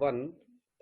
1,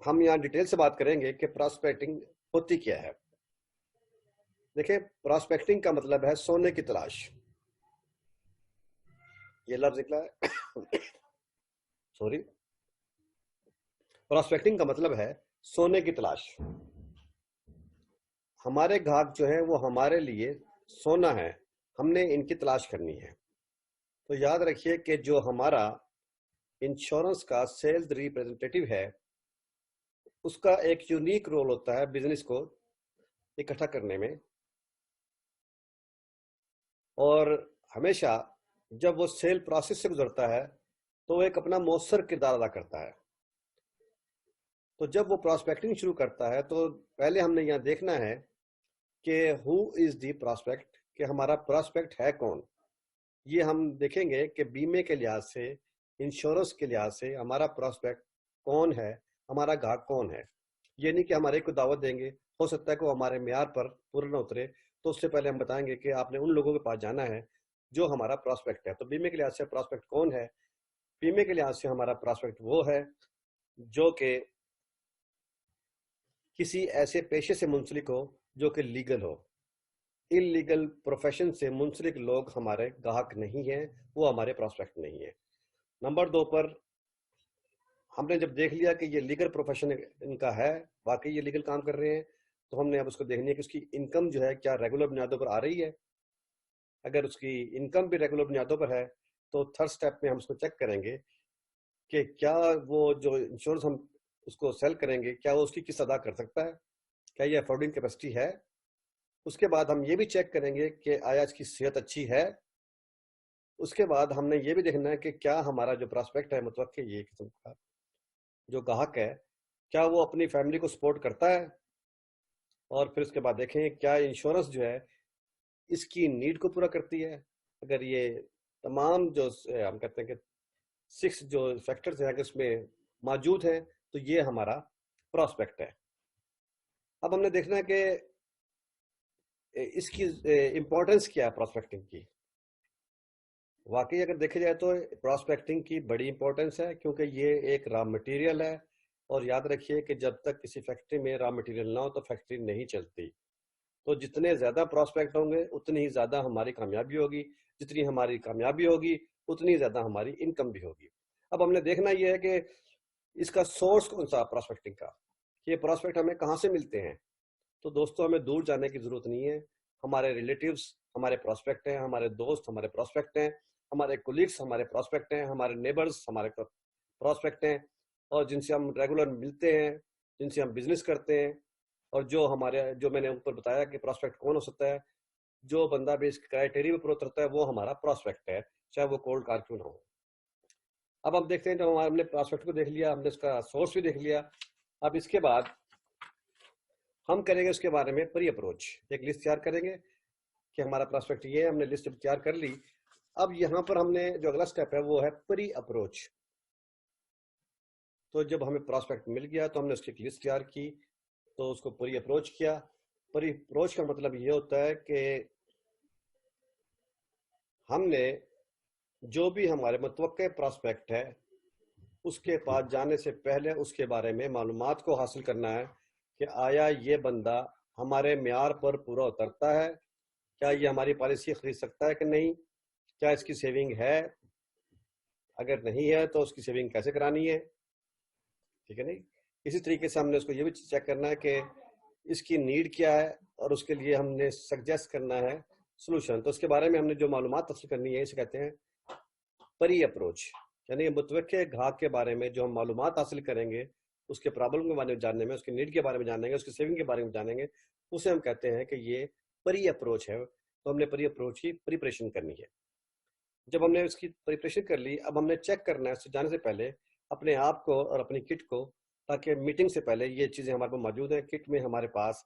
ہم یہاں ڈیٹیل سے بات کریں گے کہ پراسپیکٹنگ ہوتی کیا ہے. دیکھیں، پراسپیکٹنگ کا مطلب ہے سونے کی تلاش. یہ لفظ نکلا ہے سوری. پراسپیکٹنگ کا مطلب ہے سونے کی تلاش. ہمارے گاہک جو ہیں وہ ہمارے لیے سونا ہے، ہم نے ان کی تلاش کرنی ہے. تو یاد رکھیے کہ جو ہمارا انشورنس کا سیلز ریپریزنٹیٹیو ہے، اس کا ایک یونیک رول ہوتا ہے بزنس کو اکٹھا کرنے میں، اور ہمیشہ جب وہ سیل پروسیس سے گزرتا ہے تو وہ ایک اپنا مؤثر کردار ادا کرتا ہے. تو جب وہ پراسپیکٹنگ شروع کرتا ہے تو پہلے ہم نے یہاں دیکھنا ہے کہ ہو از دی پراسپیکٹ، کہ ہمارا پراسپیکٹ ہے کون. یہ ہم دیکھیں گے کہ بیمے کے لحاظ سے، انشورنس کے لحاظ سے ہمارا پراسپیکٹ کون ہے، ہمارا گاہک کون ہے. یہ نہیں کہ ہمارے کو دعوت دیں گے، ہو سکتا ہے کہ وہ ہمارے معیار پر پورا نہ اترے، تو اس سے پہلے ہم بتائیں گے کہ آپ نے ان لوگوں کے پاس جانا ہے جو ہمارا پراسپیکٹ ہے. تو بیمے کے لحاظ سے پراسپیکٹ کون ہے؟ بیمے کے لحاظ سے ہمارا پراسپیکٹ وہ ہے جو کہ کسی ایسے پیشے سے منسلک ہو جو کہ لیگل ہو. ان لیگل پروفیشن سے منسلک لوگ ہمارے گاہک نہیں ہیں، وہ ہمارے پراسپیکٹ نہیں ہیں. نمبر 2 پر ہم نے جب دیکھ لیا کہ یہ لیگل پروفیشن ان کا ہے، واقعی یہ لیگل کام کر رہے ہیں، تو ہم نے اب اس کو دیکھنی ہے کہ اس کی انکم جو ہے کیا ریگولر بنیادوں پر آ رہی ہے. اگر اس کی انکم بھی ریگولر بنیادوں پر ہے تو تھرڈ سٹیپ میں ہم اس کو چیک کریں گے کہ کیا وہ جو انشورنس ہم اس کو سیل کریں گے کیا وہ اس کی قسط ادا کر سکتا ہے، کیا یہ افورڈنگ کیپیسٹی ہے. اس کے بعد ہم یہ بھی چیک کریں گے کہ آیا اس کی صحت اچھی ہے. اس کے بعد ہم نے یہ بھی دیکھنا ہے کہ کیا ہمارا جو پراسپیکٹ ہے متوقع یہ قسم کا جو گاہک ہے، کیا وہ اپنی فیملی کو سپورٹ کرتا ہے. اور پھر اس کے بعد دیکھیں کیا انشورنس جو ہے اس کی نیڈ کو پورا کرتی ہے. اگر یہ تمام جو ہم کہتے ہیں کہ 6 جو فیکٹرز ہیں اگر اس میں موجود ہیں تو یہ ہمارا پراسپیکٹ ہے. اب ہم نے دیکھنا ہے کہ اس کی امپورٹنس کیا ہے پراسپیکٹنگ کی. واقعی اگر دیکھا جائے تو پراسپیکٹنگ کی بڑی امپورٹنس ہے، کیونکہ یہ ایک را مٹیریل ہے، اور یاد رکھیے کہ جب تک کسی فیکٹری میں را مٹیریل نہ ہو تو فیکٹری نہیں چلتی. تو جتنے زیادہ پراسپیکٹ ہوں گے اتنی ہی زیادہ ہماری کامیابی ہوگی، جتنی ہماری کامیابی ہوگی اتنی زیادہ ہماری انکم بھی ہوگی. اب ہم نے دیکھنا یہ ہے کہ اس کا سورس کون سا پراسپیکٹنگ کا، یہ پراسپیکٹ ہمیں کہاں سے ملتے ہیں. تو دوستوں ہمیں دور جانے کی ضرورت نہیں ہے. ہمارے ریلیٹیوز ہمارے پراسپیکٹ ہیں، ہمارے دوست ہمارے پراسپیکٹ ہیں، ہمارے کولیگس ہمارے پراسپیکٹ ہیں، ہمارے نیبرز ہمارے پراسپیکٹ ہیں، اور جن سے ہم ریگولر ملتے ہیں، جن سے ہم بزنس کرتے ہیں. اور جو میں نے اوپر بتایا کہ پراسپیکٹ کون ہو سکتا ہے، جو بندہ بھی اس کرائٹیریا پہ پورا اترتا ہے وہ ہمارا پراسپیکٹ ہے، چاہے وہ کولڈ کار کیوں نہ ہو. اب ہم دیکھتے ہیں جب ہم نے پراسپیکٹ کو دیکھ لیا، ہم نے اس کا سورس بھی دیکھ لیا. اب اس کے بعد ہم کریں گے اس کے بارے میں پری اپروچ، ایک لسٹ تیار کریں گے کہ ہمارا پراسپیکٹ یہ ہے. ہم نے لسٹ تیار کر لی. اب یہاں پر ہم نے جو اگلا سٹیپ ہے وہ ہے پری اپروچ. تو جب ہمیں پراسپیکٹ مل گیا تو ہم نے اس کی ایک لسٹ تیار کی، تو اس کو پری اپروچ کیا. پری اپروچ کا مطلب یہ ہوتا ہے کہ ہم نے جو بھی ہمارے متوقع پراسپیکٹ ہے اس کے پاس جانے سے پہلے اس کے بارے میں معلومات کو حاصل کرنا ہے کہ آیا یہ بندہ ہمارے معیار پر پورا اترتا ہے، کیا یہ ہماری پالیسی خرید سکتا ہے کہ نہیں، کیا اس کی سیونگ ہے، اگر نہیں ہے تو اس کی سیونگ کیسے کرانی ہے. ٹھیک ہے نہیں. اسی طریقے سے ہم نے اس کو یہ بھی چیک کرنا ہے کہ اس کی نیڈ کیا ہے، اور اس کے لیے ہم نے سجیسٹ کرنا ہے سولوشن. تو اس کے بارے میں ہم نے جو معلومات حاصل کرنی ہے اسے کہتے ہیں پری اپروچ. یعنی متوقع گاہک کے بارے میں جو ہم معلومات حاصل کریں گے، اس کے پرابلم کے بارے میں جاننے میں، اس کی نیڈ کے بارے میں جانیں گے، اس کی سیونگ کے بارے میں جانیں گے، اسے ہم کہتے ہیں کہ یہ پری اپروچ ہے. تو ہم نے پری اپروچ کی پریپریشن کرنی ہے. جب ہم نے اس کی پریپریشن کر لی، اب ہم نے چیک کرنا ہے اس سے جانے سے پہلے اپنے آپ کو اور اپنی کٹ کو، تاکہ میٹنگ سے پہلے یہ چیزیں ہمارے پاس موجود ہیں. کٹ میں ہمارے پاس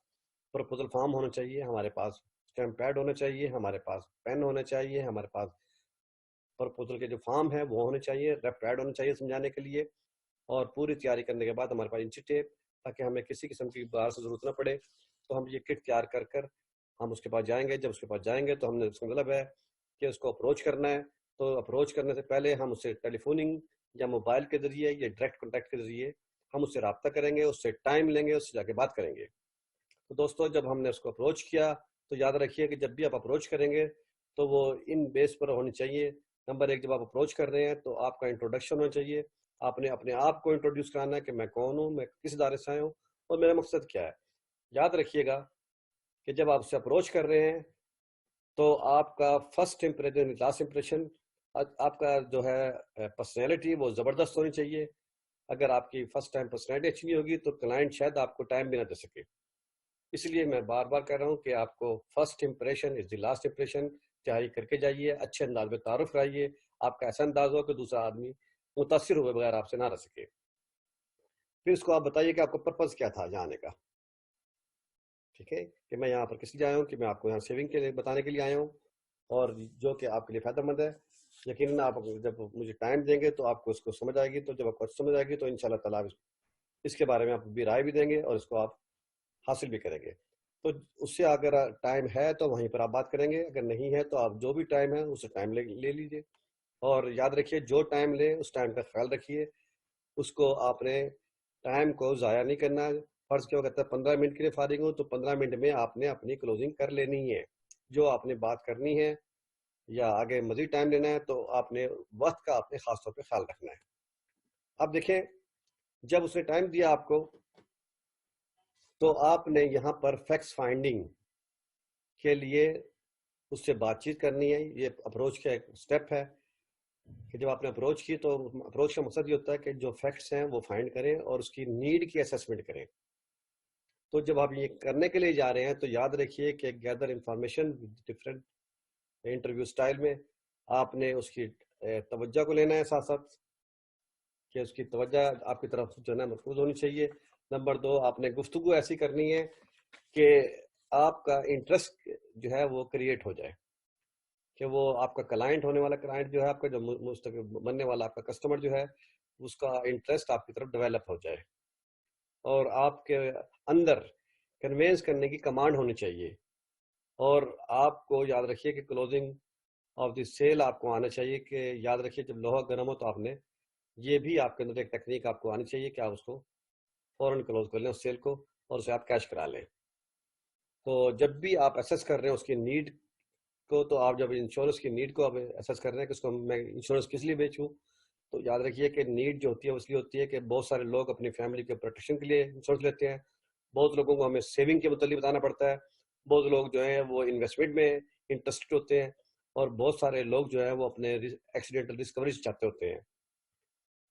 پروپوزل فارم ہونا چاہیے، ہمارے پاس اسٹیمپ پیڈ ہونا چاہیے، ہمارے پاس پین ہونا چاہیے، ہمارے پاس پروپوزل کے جو فارم ہے وہ ہونے چاہیے، ریپ پیڈ ہونا چاہیے سمجھانے کے لیے، اور پوری تیاری کرنے کے بعد ہمارے پاس انچی ٹیپ، تاکہ ہمیں کسی قسم کی باہر سے ضرورت نہ پڑے. تو ہم یہ کٹ تیار کر کر ہم اس کے پاس جائیں گے. جب اس کے پاس جائیں گے تو ہم نے اس کا مطلب ہے کہ اس کو اپروچ کرنا ہے. تو اپروچ کرنے سے پہلے ہم اسے ٹیلی فوننگ یا موبائل کے ذریعے یا ڈائریکٹ کانٹیکٹ کے ذریعے ہم اس سے رابطہ کریں گے، اس سے ٹائم لیں گے، اس سے جا کے بات کریں گے۔ تو دوستو جب ہم نے اس کو اپروچ کیا تو یاد رکھیے کہ جب بھی آپ اپروچ کریں گے تو وہ ان بیس پر ہونی چاہیے۔ نمبر ایک، جب آپ اپروچ کر رہے ہیں تو آپ کا انٹروڈکشن ہونا چاہیے، آپ نے اپنے آپ کو انٹروڈیوس کرانا ہے کہ میں کون ہوں، میں کس ادارے سے آیا ہوں اور میرا مقصد کیا ہے۔ یاد رکھیے گا کہ جب آپ اسے اپروچ کر رہے ہیں تو آپ کا فرسٹ امپریشن، لاسٹ امپریشن، آپ کا جو ہے پرسنالٹی وہ زبردست ہونی چاہیے۔ اگر آپ کی فرسٹ ٹائم پرسنالٹی اچھی نہیں ہوگی تو کلائنٹ شاید آپ کو ٹائم بھی نہ دے سکے۔ اس لیے میں بار بار کہہ رہا ہوں کہ آپ کو first impression is the last impression تیاری کر کے جائیے، اچھے انداز میں تعارف کرائیے، آپ کا ایسا انداز ہو کہ دوسرا آدمی متاثر ہوئے بغیر آپ سے نہ رہ سکے۔ پھر اس کو آپ بتائیے کہ آپ کا پرپز کیا تھا یہاں آنے کا، ٹھیک ہے، کہ میں یہاں پر کس لیے آیا ہوں، کہ میں آپ کو یہاں سیونگ کے لیے بتانے کے لیے آیا ہوں اور جو کہ آپ کے لیے فائدہ مند ہے۔ یقیناً آپ جب مجھے ٹائم دیں گے تو آپ کو اس کو سمجھ آئے گی، تو جب آپ کو سمجھ آئے گی تو انشاءاللہ تعالیٰ اس کے بارے میں آپ بھی رائے بھی دیں گے اور اس کو آپ حاصل بھی کریں گے۔ تو اس سے اگر ٹائم ہے تو وہیں پر آپ بات کریں گے، اگر نہیں ہے تو آپ جو بھی ٹائم ہے اسے ٹائم لے لیجیے، اور یاد رکھیے جو ٹائم لیں اس ٹائم کا خیال رکھیے، اس کو آپ نے ٹائم کو ضائع نہیں کرنا۔ فرض کیا کہتا ہے 15 منٹ کے لیے فارغ ہوں تو 15 منٹ میں آپ نے اپنی کلوزنگ کر لینی ہے، جو آپ نے بات کرنی ہے یا آگے مزید ٹائم لینا ہے تو آپ نے وقت کا آپ نے خاص طور پہ خیال رکھنا ہے۔ اب دیکھیں جب اس نے ٹائم دیا آپ کو تو آپ نے یہاں پر فیکٹس فائنڈنگ کے لیے اس سے بات چیت کرنی ہے۔ یہ اپروچ کا ایک سٹیپ ہے کہ جب آپ نے اپروچ کی تو اپروچ کا مقصد یہ ہوتا ہے کہ جو فیکٹس ہیں وہ فائنڈ کریں اور اس کی نیڈ کی اسیسمنٹ کریں۔ تو جب آپ یہ کرنے کے لیے جا رہے ہیں تو یاد رکھیے کہ gather information different interview style میں آپ نے اس کی توجہ کو لینا ہے ساتھ ساتھ، کہ اس کی توجہ آپ کی طرف جو ہے نا مرکوز ہونی چاہیے۔ نمبر دو، آپ نے گفتگو ایسی کرنی ہے کہ آپ کا انٹرسٹ جو ہے وہ کریٹ ہو جائے، کہ وہ آپ کا کلائنٹ ہونے والا کلائنٹ جو ہے، آپ کا جو مستقبل بننے والا آپ کا کسٹمر جو ہے، اس کا انٹرسٹ آپ کی طرف ڈیولپ ہو جائے اور آپ کے اندر کنوینس کرنے کی کمانڈ ہونی چاہیے۔ اور آپ کو یاد رکھیے کہ کلوزنگ آف دی سیل آپ کو آنا چاہیے، کہ یاد رکھیے جب لوہا گرم ہو تو آپ نے یہ بھی آپ کے اندر ایک ٹیکنیک آپ کو آنی چاہیے کہ آپ اس کو فوراً کلوز کر لیں اس سیل کو اور اسے آپ کیش کرا لیں۔ تو جب بھی آپ ایسس کر رہے ہیں اس کی نیڈ کو، تو آپ جب انشورنس کی نیڈ کو آپ ایسس کر رہے ہیں کہ اس کو میں انشورنس کس لیے بیچوں، تو یاد رکھیے کہ نیڈ جو ہوتی ہے اس لیے ہوتی ہے کہ بہت سارے لوگ اپنی فیملی کے پروٹیکشن کے لیے انشورنس لیتے ہیں، بہت لوگوں کو ہمیں سیونگ کے متعلق بتانا پڑتا ہے، بہت لوگ جو ہیں وہ انویسٹمنٹ میں انٹرسٹڈ ہوتے ہیں، اور بہت سارے لوگ جو ہیں وہ اپنے ایکسیڈنٹل ریکوریز چاہتے ہوتے ہیں،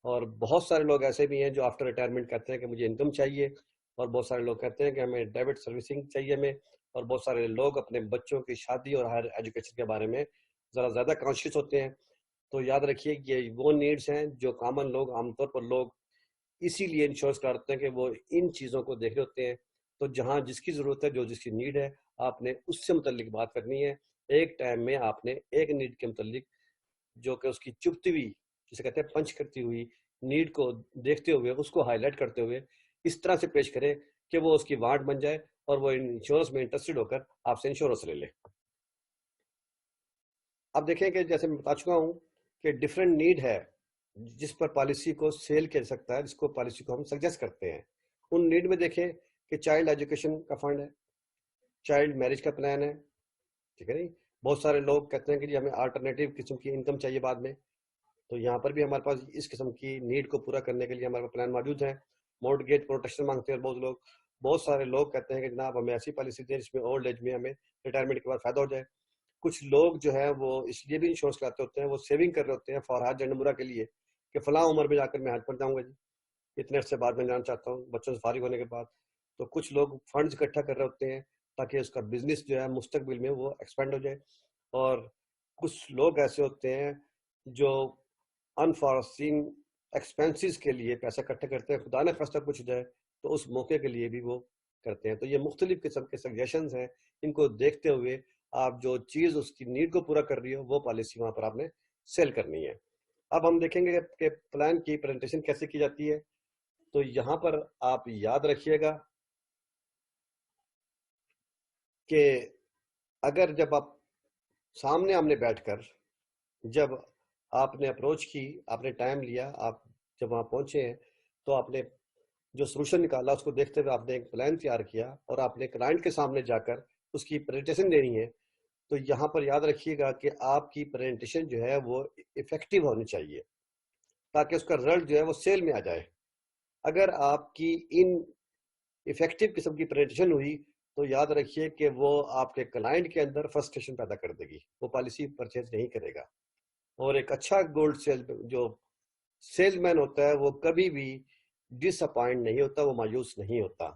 اور بہت سارے لوگ ایسے بھی ہیں جو آفٹر ریٹائرمنٹ کہتے ہیں کہ مجھے انکم چاہیے، اور بہت سارے لوگ کہتے ہیں کہ ہمیں ڈیبٹ سروسنگ چاہیے ہمیں، اور بہت سارے لوگ اپنے بچوں کی شادی اور ہائر ایجوکیشن کے بارے میں ذرا زیادہ کانشیس ہوتے ہیں۔ تو یاد رکھیے کہ یہ وہ نیڈز ہیں جو کامن لوگ، عام طور پر لوگ اسی لیے انشورنس کرتے ہیں کہ وہ ان چیزوں کو دیکھ رہے ہوتے ہیں۔ تو جہاں جس کی ضرورت ہے، جو جس کی نیڈ ہے، آپ نے اس سے متعلق بات کرنی ہے۔ ایک ٹائم میں آپ نے ایک نیڈ کے متعلق جو کہ اس کی چپتی ہوئی، جسے کہتے ہیں پنچ کرتی ہوئی نیڈ کو دیکھتے ہوئے، اس کو ہائی لائٹ کرتے ہوئے اس طرح سے پیش کریں کہ وہ اس کی وانٹ بن جائے اور وہ انشورنس میں انٹرسٹڈ ہو کر آپ سے انشورنس لے لے۔ اب دیکھیں کہ جیسے میں بتا چکا ہوں کہ ڈفرینٹ نیڈ ہے جس پر پالیسی کو سیل کیا جا سکتا ہے، جس کو پالیسی کو ہم سجیسٹ کرتے ہیں۔ ان نیڈ میں دیکھیں کہ چائلڈ ایجوکیشن کا فنڈ ہے، چائلڈ میرج کا پلان ہے، ٹھیک ہے نہیں؟ بہت سارے لوگ کہتے ہیں کہ جی ہمیں آلٹرنیٹیو قسم کی انکم چاہیے بعد میں، تو یہاں پر بھی ہمارے پاس اس قسم کی نیڈ کو پورا کرنے کے لیے ہمارے پاس پلان موجود ہے۔ مورٹگیج پروٹیکشن مانگتے ہیں بہت سارے لوگ کہتے ہیں کہ جناب ہمیں ایسی پالیسی دیں جس میں اولڈ ایج میں ہمیں ریٹائرمنٹ کے بعد فائدہ ہو جائے۔ کچھ لوگ جو ہے وہ اس لیے بھی انشورنس کراتے ہوتے ہیں، وہ سیونگ کر رہے ہوتے ہیں فار حج اینڈ عمرہ کے لیے، کہ فلاں عمر میں جا کر میں حج پر جاؤں گا جی، اتنے عرصے بعد میں جانا چاہتا ہوں بچوں سے فارغ ہونے کے بعد۔ تو کچھ لوگ فنڈز اکٹھا کر رہے ہوتے ہیں تاکہ اس کا بزنس جو ہے مستقبل میں وہ ایکسپینڈ ہو جائے، اور کچھ لوگ ایسے ہوتے ہیں جو انفارسین ایکسپینسز کے لیے پیسہ اکٹھا کرتے ہیں، خدا نہ خواستہ کچھ ہو جائے تو اس موقع کے لیے بھی وہ کرتے ہیں۔ تو یہ مختلف قسم کے سجیشنز ہیں، ان کو دیکھتے ہوئے آپ جو چیز اس کی نیڈ کو پورا کر رہی ہو وہ پالیسی وہاں پر آپ نے سیل کرنی ہے۔ اب ہم دیکھیں گے کہ پلان کی پریزنٹیشن کیسے کی جاتی ہے۔ تو یہاں پر آپ یاد رکھیے گا کہ اگر جب آپ سامنے آمنے بیٹھ کر جب آپ نے اپروچ کی، آپ نے ٹائم لیا، آپ جب وہاں پہنچے ہیں تو آپ نے جو سولوشن نکالا اس کو دیکھتے ہوئے آپ نے ایک پلان تیار کیا اور آپ نے کلائنٹ کے سامنے جا کر اس کی پریزنٹیشن دینی ہے، تو یہاں پر یاد رکھیے گا کہ آپ کی پریزنٹیشن جو ہے وہ افیکٹو ہونی چاہیے تاکہ اس کا رزلٹ جو ہے وہ سیل میں آ جائے. اگر آپ کی ان افیکٹو قسم کی پریزنٹیشن ہوئی تو یاد رکھیے کہ وہ آپ کے کلائنٹ کے اندر فرسٹریشن پیدا کر دے گی، وہ پالیسی پرچیز نہیں کرے گا. اور ایک اچھا گولڈ سیل جو سیلز مین ہوتا ہے وہ کبھی بھی ڈس اپوائنٹ نہیں ہوتا، وہ مایوس نہیں ہوتا.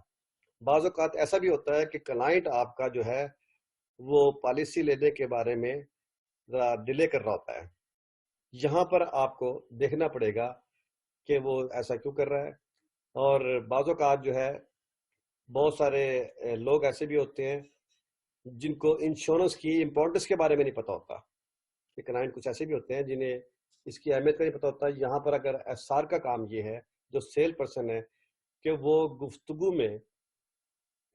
بعض اوقات ایسا بھی ہوتا ہے کہ کلائنٹ آپ کا جو ہے وہ پالیسی لینے کے بارے میں ذرا ڈیلے کر رہا ہوتا ہے. یہاں پر آپ کو دیکھنا پڑے گا کہ وہ ایسا کیوں کر رہا ہے. اور بعض اوقات جو ہے بہت سارے لوگ ایسے بھی ہوتے ہیں جن کو انشورنس کی امپورٹنس کے بارے میں نہیں پتا ہوتا. کہ کلائنٹ کچھ ایسے بھی ہوتے ہیں جنہیں اس کی اہمیت کا نہیں پتا ہوتا. یہاں پر اگر ایس آر کا کام یہ ہے جو سیل پرسن ہے کہ وہ گفتگو میں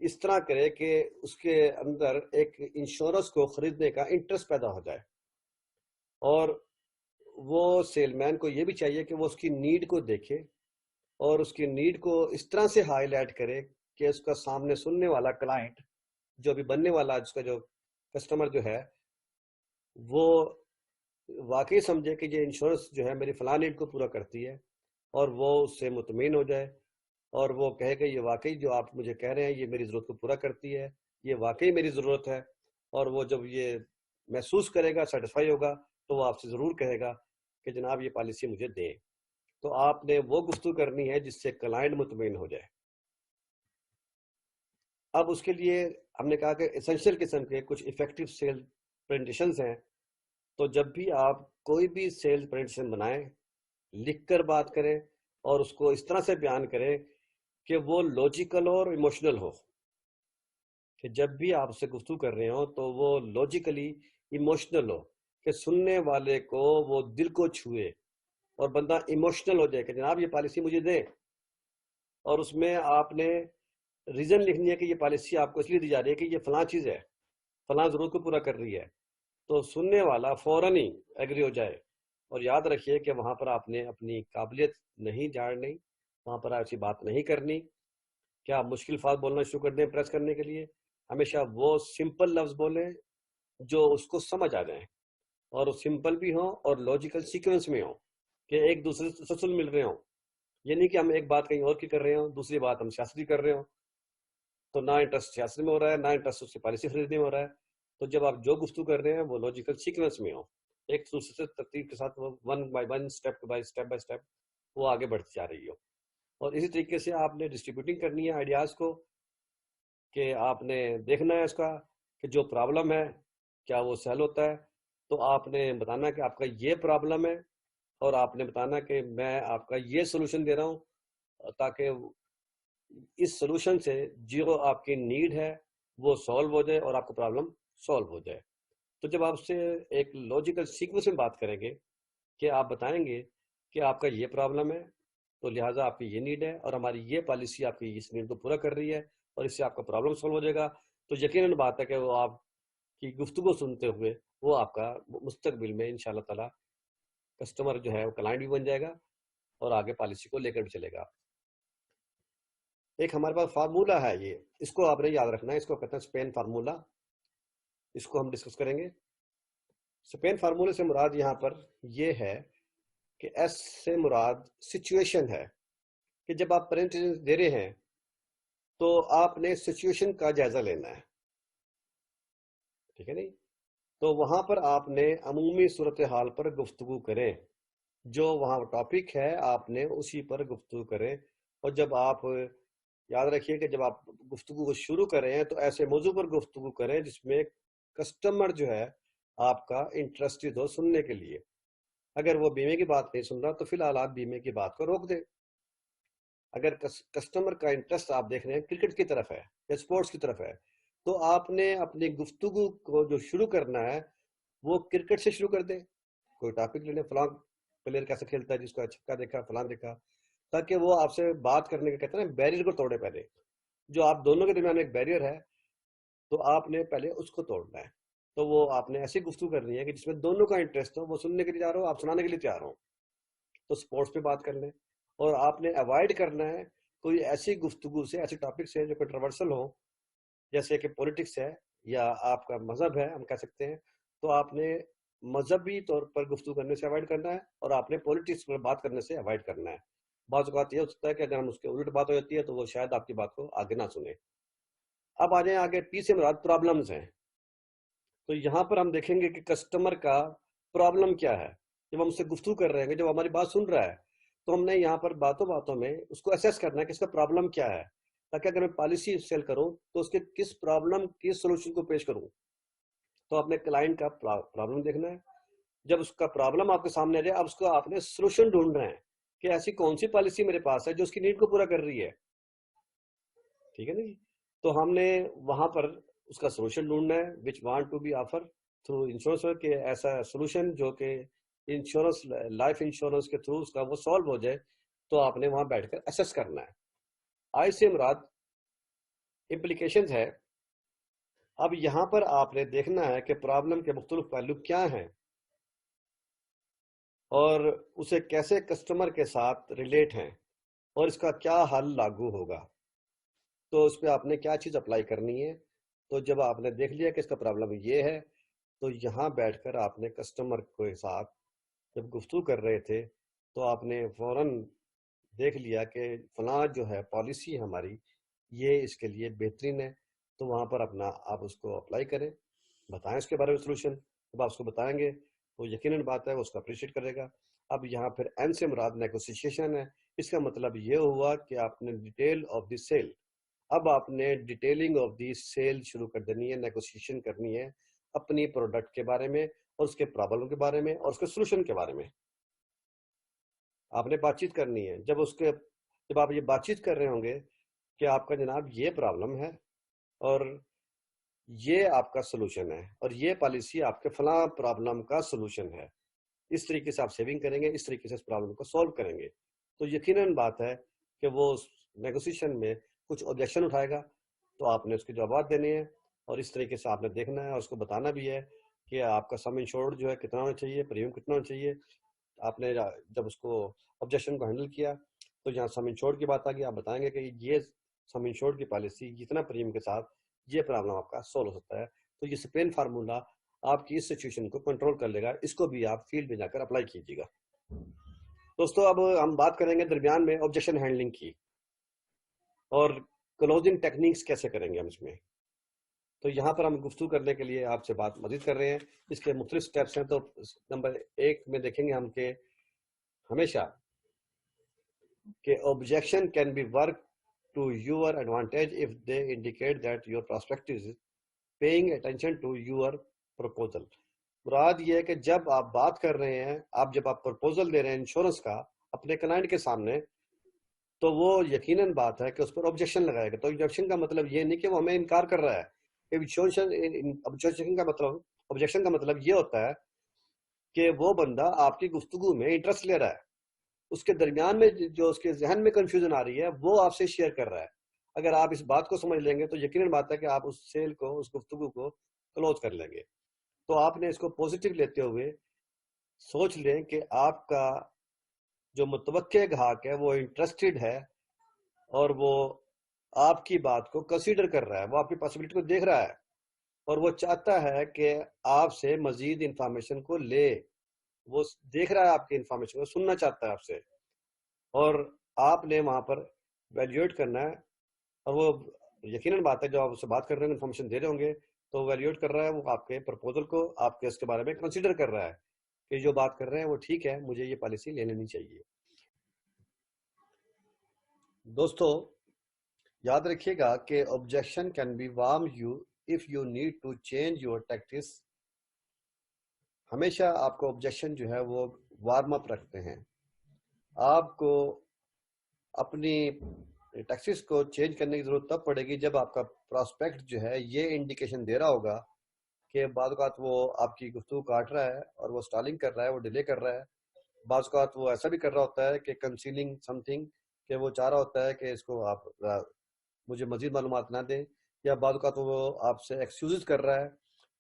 اس طرح کرے کہ اس کے اندر ایک انشورنس کو خریدنے کا انٹرسٹ پیدا ہو جائے. اور وہ سیل مین کو یہ بھی چاہیے کہ وہ اس کی نیڈ کو دیکھے اور اس کی نیڈ کو اس طرح سے ہائی لائٹ کرے کہ اس کا سامنے سننے والا کلائنٹ جو بھی بننے والا جس کا جو کسٹمر جو ہے وہ واقعی سمجھے کہ یہ انشورنس جو ہے میری فلاں نیڈ کو پورا کرتی ہے اور وہ اس سے مطمئن ہو جائے اور وہ کہے کہ یہ واقعی جو آپ مجھے کہہ رہے ہیں یہ میری ضرورت کو پورا کرتی ہے، یہ واقعی میری ضرورت ہے. اور وہ جب یہ محسوس کرے گا، سیٹسفائی ہوگا، تو وہ آپ سے ضرور کہے گا کہ جناب یہ پالیسی مجھے دیں. تو آپ نے وہ گفتگو کرنی ہے جس سے کلائنٹ مطمئن ہو جائے. اب اس کے لیے ہم نے کہا کہ اسینشیل قسم کے کچھ افیکٹو سیل پریزنٹیشنز ہیں. تو جب بھی آپ کوئی بھی سیل پریزنٹیشن بنائیں، لکھ کر بات کریں اور اس کو اس طرح سے بیان کریں کہ وہ لاجیکل اور ایموشنل ہو. کہ جب بھی آپ سے گفتگو کر رہے ہوں تو وہ لاجیکلی ایموشنل ہو کہ سننے والے کو وہ دل کو چھوئے اور بندہ ایموشنل ہو جائے کہ جناب یہ پالیسی مجھے دیں. اور اس میں آپ نے ریزن لکھنی ہے کہ یہ پالیسی آپ کو اس لیے دی جا رہی ہے کہ یہ فلاں چیز ہے، فلاں ضرورت کو پورا کر رہی ہے. تو سننے والا فوراً ہی ایگری ہو جائے. اور یاد رکھیے کہ وہاں پر آپ نے اپنی قابلیت نہیں جھاڑنی، وہاں پر ایسی بات نہیں کرنی کہ آپ مشکل الفاظ بولنا شروع کر دیں پریس کرنے کے لیے. ہمیشہ وہ سمپل لفظ بولیں جو اس کو سمجھ آ جائیں اور وہ سمپل بھی ہوں اور لاجیکل سیکوینس میں ہوں کہ ایک دوسرے سے تسلسل مل رہے ہوں. یہ نہیں کہ ہم ایک بات کہیں اور کی کر رہے ہوں، دوسری بات ہم سیاسی کر رہے ہوں، تو نہ انٹرسٹ سیاست میں ہو رہا ہے نہ انٹرسٹ اس کی پالیسی خریدنے میں ہو رہا ہے. تو جب آپ جو گفتگو کر رہے ہیں وہ لاجیکل سیکوینس میں ہو، ایک دوسرے سے ترتیب کے ساتھ one by one step by step وہ آگے بڑھتی جا رہی ہو. اور اسی طریقے سے آپ نے ڈسٹریبیوٹنگ کرنی ہے آئیڈیاز کو کہ آپ نے دیکھنا ہے اس کا کہ جو پرابلم ہے کیا وہ سیل ہوتا ہے. تو آپ نے بتانا کہ آپ کا یہ پرابلم ہے اور آپ نے بتانا کہ میں آپ کا یہ سولوشن دے رہا ہوں تاکہ اس سولوشن سے جو آپ کی نیڈ ہے وہ سولو ہو جائے اور آپ کا پرابلم سولو ہو جائے. تو جب آپ سے ایک لاجیکل سیکوینس میں بات کریں گے کہ آپ بتائیں گے کہ آپ کا یہ پرابلم ہے تو لہٰذا آپ کی یہ نیڈ ہے اور ہماری یہ پالیسی آپ کی اس نیڈ کو پورا کر رہی ہے اور اس سے آپ کا پرابلم سولو ہو جائے گا. تو یقیناً بات ہے کہ وہ آپ کی گفتگو سنتے ہوئے وہ آپ کا مستقبل میں انشاءاللہ تعالی کسٹمر جو ہے وہ کلائنٹ بھی بن جائے گا اور آگے پالیسی کو لے کر بھی چلے گا. ایک ہمارے پاس فارمولہ ہے، یہ اس کو آپ نے یاد رکھنا ہے، اس کو کہتے ہیں اسپین فارمولہ. اس کو ہم ڈسکس کریں گے. اسپین فارمولے سے مراد یہاں پر یہ ہے کہ ایس سے مراد سچویشن ہے کہ جب آپ پریزنٹیشن دے رہے ہیں تو آپ نے سچویشن کا جائزہ لینا ہے، ٹھیک ہے نہیں. تو وہاں پر آپ نے عمومی صورتحال پر گفتگو کریں، جو وہاں ٹاپک ہے آپ نے اسی پر گفتگو کریں. اور جب آپ یاد رکھیے کہ جب آپ گفتگو کو شروع کریں تو ایسے موضوع پر گفتگو کریں جس میں کسٹمر جو ہے آپ کا انٹرسٹڈ ہو سننے کے لیے. اگر وہ بیمے کی بات نہیں سن رہا تو فی الحال آپ بیمے کی بات کو روک دیں. اگر کسٹمر کا انٹرسٹ آپ دیکھ رہے ہیں کرکٹ کی طرف ہے یا اسپورٹس کی طرف ہے تو آپ نے اپنی گفتگو کو جو شروع کرنا ہے وہ کرکٹ سے شروع کر دیں. کوئی ٹاپک لے لیں، فلاں پلیئر کیسے کھیلتا ہے، جس کو چھکا دیکھا فلاں دیکھا، تاکہ وہ آپ سے بات کرنے کا کہتے ہیں بیریئر کو توڑے. پہلے جو آپ دونوں کے درمیان ایک بیریئر ہے تو آپ نے پہلے اس کو توڑنا ہے. تو وہ آپ نے ایسی گفتگو کرنی ہے کہ جس میں دونوں کا انٹرسٹ ہو، وہ سننے کے لیے تیار ہو، آپ سنانے کے لیے تیار ہو. تو سپورٹس پہ بات کر لیں. اور آپ نے اوائڈ کرنا ہے کوئی ایسی گفتگو سے، ایسے ٹاپک سے جو کنٹروورسل ہو، جیسے کہ پولیٹکس ہے یا آپ کا مذہب ہے ہم کہہ سکتے ہیں، تو آپ نے مذہبی طور پر گفتگو کرنے سے اوائڈ کرنا ہے اور آپ نے پولیٹکس پر بات کرنے سے اوائڈ کرنا ہے. بعض اوقات یہ ہو سکتا ہے کہ اگر ہم اس کے الٹ بات ہو جاتی ہے تو وہ شاید آپ کی بات کو آگے نہ سنے. اب آ جائیں آگے، پی سے مراد پرابلمز ہیں. تو یہاں پر ہم دیکھیں گے کہ کسٹمر کا پرابلم کیا ہے. جب ہم اس سے گفتگو کر رہے ہیں، جب ہماری بات سن رہا ہے، تو ہم نے یہاں پر باتوں میں اس کو اسیس کرنا ہے کہ اس کا پرابلم کیا ہے، تاکہ اگر میں پالیسی سیل کروں تو اس کے کس پرابلم کی سولوشن کو پیش کروں. تو اپنے کلائنٹ کا پرابلم دیکھنا ہے. جب اس کا پرابلم آپ کے سامنے آ جائے، اب اس کو آپ نے سولوشن ڈھونڈنا ہے کہ ایسی کون سی پالیسی میرے پاس ہے جو اس کی نیڈ کو پورا کر رہی ہے. ٹھیک ہے نا جی؟ تو ہم نے وہاں پر اس کا سولوشن ڈھونڈنا ہے which want to be offer through insurance, کہ ایسا سولوشن جو کہ انشورنس، لائف انشورنس کے تھرو اس کا وہ سالو ہو جائے. تو آپ نے وہاں بیٹھ کر اسیس کرنا ہے. آئی سے مراد امپلیکیشنز ہے. اب یہاں پر آپ نے دیکھنا ہے کہ پرابلم کے مختلف پہلو کیا ہیں اور اسے کیسے کسٹمر کے ساتھ ریلیٹ ہیں اور اس کا کیا حل لاگو ہوگا. تو اس پہ آپ نے کیا چیز اپلائی کرنی ہے. تو جب آپ نے دیکھ لیا کہ اس کا پرابلم یہ ہے، تو یہاں بیٹھ کر آپ نے کسٹمر کے ساتھ جب گفتگو کر رہے تھے تو آپ نے فوراً دیکھ لیا کہ فلاں جو ہے پالیسی ہماری یہ اس کے لیے بہترین ہے. تو وہاں پر اپنا آپ اس کو اپلائی کریں، بتائیں اس کے بارے میں سولوشن. جب آپ اس کو بتائیں گے تو یقیناً بات ہے وہ اس کو اپریشیٹ کرے گا. اب یہاں پھر این سے مراد نیگوسیشن ہے. اس کا مطلب یہ ہوا کہ آپ نے ڈیٹیل آف دی سیل، اب آپ نے ڈیٹیلنگ آف دی سیل شروع کر دینی ہے، نیگوسیشن کرنی ہے اپنی پروڈکٹ کے بارے میں اور اس کے پرابلم کے بارے میں اور اس کے سولوشن کے بارے میں. آپ نے بات چیت کرنی ہے. جب آپ یہ بات چیت کر رہے ہوں گے کہ آپ کا جناب یہ پرابلم ہے اور یہ آپ کا سولوشن ہے اور یہ پالیسی آپ کے فلاں پرابلم کا سولوشن ہے، اس طریقے سے آپ سیونگ کریں گے، اس طریقے سے اس پرابلم کو سولو کریں گے، تو یقیناً بات ہے کہ وہ نیگوسیشن میں کچھ آبجیکشن اٹھائے گا تو آپ نے اس کے جوابات دینے ہیں اور اس طریقے سے آپ نے دیکھنا ہے اور اس کو بتانا بھی ہے کہ آپ کا سم انشورڈ جو ہے کتنا ہونا چاہیے، پریمیم کتنا ہونا چاہیے. آپ نے جب اس کو آبجیکشن کو ہینڈل کیا تو یہاں سم انشورڈ کی بات آ گئی. آپ بتائیں گے کہ یہ سم انشورڈ کی پالیسی جتنا پریمیم کے ساتھ یہ پرابلم آپ کا سولو ہو سکتا ہے. تو یہ سپین فارمولا آپ کی اس سچویشن کو کنٹرول کر لے گا. اس کو بھی آپ فیلڈ میں جا کر اپلائی کیجیے گا. دوستو اب ہم بات کریں گے درمیان میں آبجیکشن ہینڈلنگ کی اور کلوزنگ ٹیکنیکس کیسے کریں گے ہم اس میں. تو یہاں پر ہم گفتگو کرنے کے لیے آپ سے بات مزید کر رہے ہیں. اس کے مختلف سٹیپس ہیں. تو نمبر 1 میں دیکھیں گے ہم کہ ہمیشہ کہ objection can be worked to your advantage if they indicate that your prospect is paying attention to your proposal. مراد یہ ہے کہ جب آپ بات کر رہے ہیں، جب آپ پرپوزل دے رہے ہیں انشورنس کا اپنے کلائنٹ کے سامنے، تو وہ یقیناً بات ہے کہ اس پر آبجیکشن لگائے گا. تو آبجیکشن کا مطلب یہ نہیں کہ وہ ہمیں انکار کر رہا ہے. آبجیکشن کا مطلب یہ ہوتا ہے کہ وہ بندہ آپ کی گفتگو میں انٹرسٹ لے رہا ہے، اس کے درمیان میں جو اس کے ذہن میں کنفیوژن آ رہی ہے وہ آپ سے شیئر کر رہا ہے. اگر آپ اس بات کو سمجھ لیں گے تو یقیناً بات ہے کہ آپ اس سیل کو، اس گفتگو کو کلوز کر لیں گے. تو آپ نے اس کو پوزیٹیو لیتے ہوئے سوچ لیں کہ آپ کا جو متوقع گاہک ہے وہ انٹرسٹڈ ہے اور وہ آپ کی بات کو کنسیڈر کر رہا ہے، وہ آپ کی پاسبلٹی کو دیکھ رہا ہے اور وہ چاہتا ہے کہ آپ سے مزید انفارمیشن کو لے. وہ دیکھ رہا ہے آپ کی انفارمیشن کو، سننا چاہتا ہے آپ سے، اور آپ نے وہاں پر ویلیویٹ کرنا ہے. اور وہ یقیناً بات ہے جو آپ اس سے بات کر رہے ہیں، انفارمیشن دے رہے ہوں گے تو ویلیویٹ کر رہا ہے وہ آپ کے پرپوزل کو، آپ کے اس کے بارے میں کنسیڈر کر رہا ہے کہ جو بات کر رہے ہیں وہ ٹھیک ہے، مجھے یہ پالیسی لے لینی چاہیے. دوستو یاد رکھیے گا کہ objection can be warm you if you need to change your tactics. ہمیشہ آپ کو objection جو ہے وہ وارم اپ رکھتے ہیں. آپ کو اپنی ٹیکسس کو چینج کرنے کی ضرورت تب پڑے گی جب آپ کا پراسپیکٹ جو ہے یہ انڈیکیشن دے رہا ہوگا کہ بعض اوقات وہ آپ کی گفتگو کاٹ رہا ہے اور وہ سٹالنگ کر رہا ہے، وہ ڈیلے کر رہا ہے. بعض اوقات وہ ایسا بھی کر رہا ہوتا ہے کہ کنسیلنگ سم تھنگ، کہ وہ چاہ رہا ہوتا ہے کہ اس کو آپ مجھے مزید معلومات نہ دیں، یا بعض اوقات وہ آپ سے ایکسکیوزز کر رہا ہے،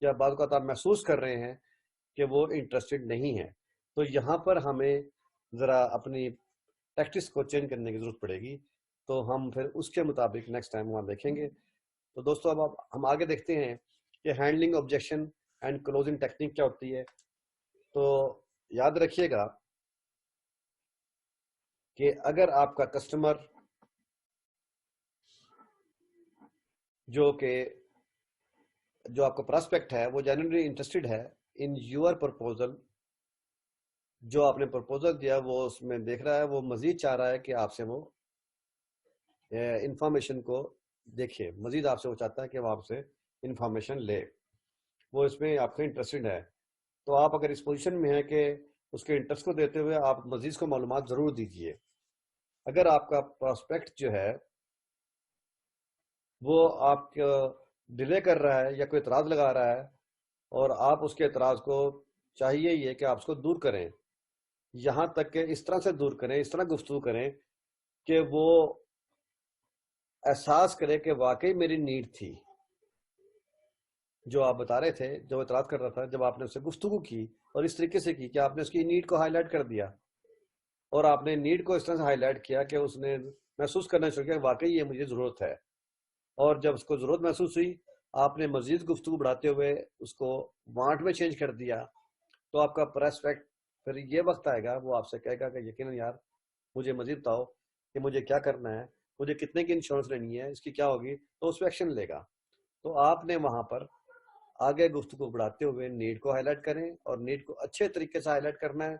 یا بعض اوقات آپ محسوس کر رہے ہیں کہ وہ انٹرسٹڈ نہیں ہے. تو یہاں پر ہمیں ذرا اپنی ٹیکٹکس کو چینج کرنے کی ضرورت پڑے گی. تو ہم پھر اس کے مطابق نیکسٹ ٹائم وہاں دیکھیں گے. تو دوستوں اب ہم آگے دیکھتے ہیں کہ handling objection and closing technique کیا ہوتی ہے. تو یاد رکھیے گا کہ اگر آپ کا کسٹمر جو آپ کا پراسپیکٹ ہے وہ جینوئنلی انٹرسٹڈ ہے ان یور پرپوزل، جو آپ نے پرپوزل دیا وہ اس میں دیکھ رہا ہے، وہ مزید چاہ رہا ہے کہ آپ سے وہ انفارمیشن کو دیکھے، مزید آپ سے وہ چاہتا ہے کہ وہ آپ سے انفارمیشن لے، وہ اس میں آپ کا انٹرسٹڈ ہے. تو آپ اگر اس پوزیشن میں ہیں کہ اس کے انٹرسٹ کو دیتے ہوئے آپ مزید کو معلومات ضرور دیجیے. اگر آپ کا پراسپیکٹ جو ہے وہ آپ کا ڈیلے کر رہا ہے یا کوئی اعتراض لگا رہا ہے اور آپ اس کے اعتراض کو چاہیے یہ کہ آپ اس کو دور کریں، یہاں تک کہ اس طرح سے دور کریں، اس طرح گفتگو کریں کہ وہ احساس کرے کہ واقعی میری نیڈ تھی جو آپ بتا رہے تھے، جو اعتراض کر رہا تھا. جب آپ نے اس سے گفتگو کی اور اس طریقے سے کی کہ آپ نے اس کی نیڈ کو ہائی لائٹ کر دیا اور آپ نے نیڈ کو اس طرح سے ہائی لائٹ کیا کہ اس نے محسوس کرنا شروع کیا کہ واقعی یہ مجھے ضرورت ہے، اور جب اس کو ضرورت محسوس ہوئی آپ نے مزید گفتگو بڑھاتے ہوئے اس کو وانٹ میں چینج کر دیا، تو آپ کا پراسپیکٹ پھر یہ وقت آئے گا وہ آپ سے کہے گا کہ یقیناً یار مجھے مزید بتاؤ کہ مجھے کیا کرنا ہے، مجھے کتنے کی انشورنس لینی ہے، اس کی کیا ہوگی، تو اس پہ ایکشن لے گا. تو آپ نے وہاں پر آگے گفتگو بڑھاتے ہوئے نیڈ کو ہائی لائٹ کریں، اور نیڈ کو اچھے طریقے سے ہائی لائٹ کرنا ہے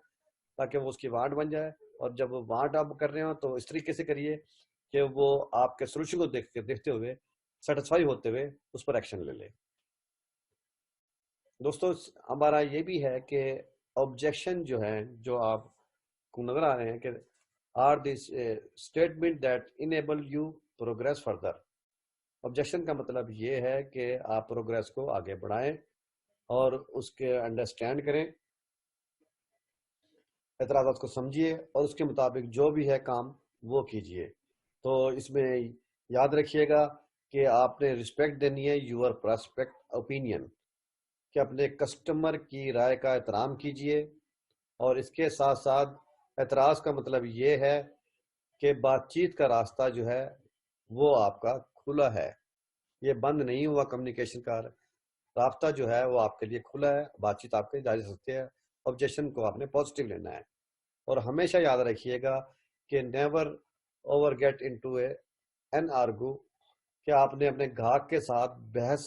تاکہ وہ اس کی وانٹ بن جائے. اور جب وہ وانٹ آپ کر رہے ہو تو اس طریقے سے کریے کہ وہ آپ کے سولوشن کو دیکھتے ہوئے سیٹسفائی ہوتے ہوئے اس پر ایکشن لے لے. دوستو ہمارا یہ بھی ہے کہ آبجیکشن جو ہے جو آپ کو نظر آ رہے ہیں کہ are this statement that enable you progress further. Objection کا مطلب یہ ہے کہ آپ پروگریس کو آگے بڑھائیں اور اس کے انڈرسٹینڈ کریں، اعتراضات کو سمجھیے اور اس کے مطابق جو بھی ہے کام وہ کیجیے. تو اس میں یاد رکھیے گا کہ آپ نے رسپیکٹ دینی ہے یور پراسپیکٹ اوپینین، کہ اپنے کسٹمر کی رائے کا احترام کیجیے. اور اس کے ساتھ ساتھ اعتراض کا مطلب یہ ہے کہ بات چیت کا راستہ جو ہے وہ آپ کا کھلا ہے، یہ بند نہیں ہوا. کمیونیکیشن کا رابطہ جو ہے وہ آپ کے لیے کھلا ہے، بات چیت آپ کے جاری سکتے ہیں. آبجیکشن کو آپ نے پازیٹیو لینا ہے. اور ہمیشہ یاد رکھیے گا کہ never over get into an argue, کہ آپ نے اپنے گاہک کے ساتھ بحث